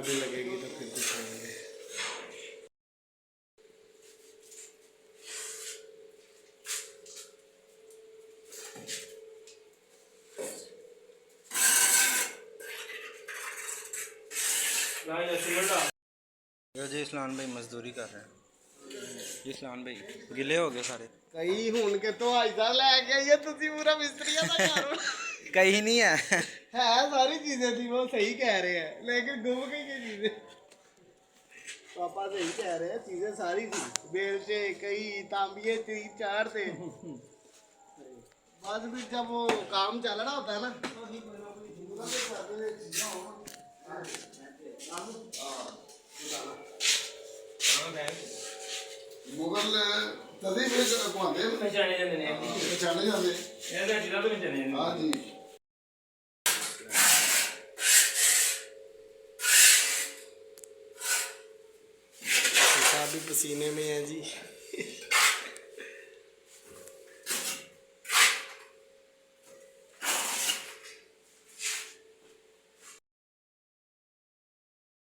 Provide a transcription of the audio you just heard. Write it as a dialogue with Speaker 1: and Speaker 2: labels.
Speaker 1: भी लगेगी तो फिर दिखाएंगे। जी इस्लान भाई मजदूरी कर रहे हैं। इस्लान भाई गिले हो गए सारे।
Speaker 2: कई हुन के तो आइसा लेके आइए तुसी पूरा मिस्त्रिया दा घर
Speaker 1: कहीं नहीं है
Speaker 2: सारी चीजें थी वो सही कह रहे हैं लेकिन गुम गई ये चीजें। पापा सही कह रहे हैं चीजें सारी थी बेलचे कई तांबिये 3-4 थे बस भी जब वो काम चल रहा होता है ना तो ही कोई ना कोई जरूरत है सारे चीजें हो मुगल तभी फिर घुमाते पहचाने जाते हैं पहचाने जाते हैं जिला तो पहचाने जाते हां जी अभी पसीने में है जी।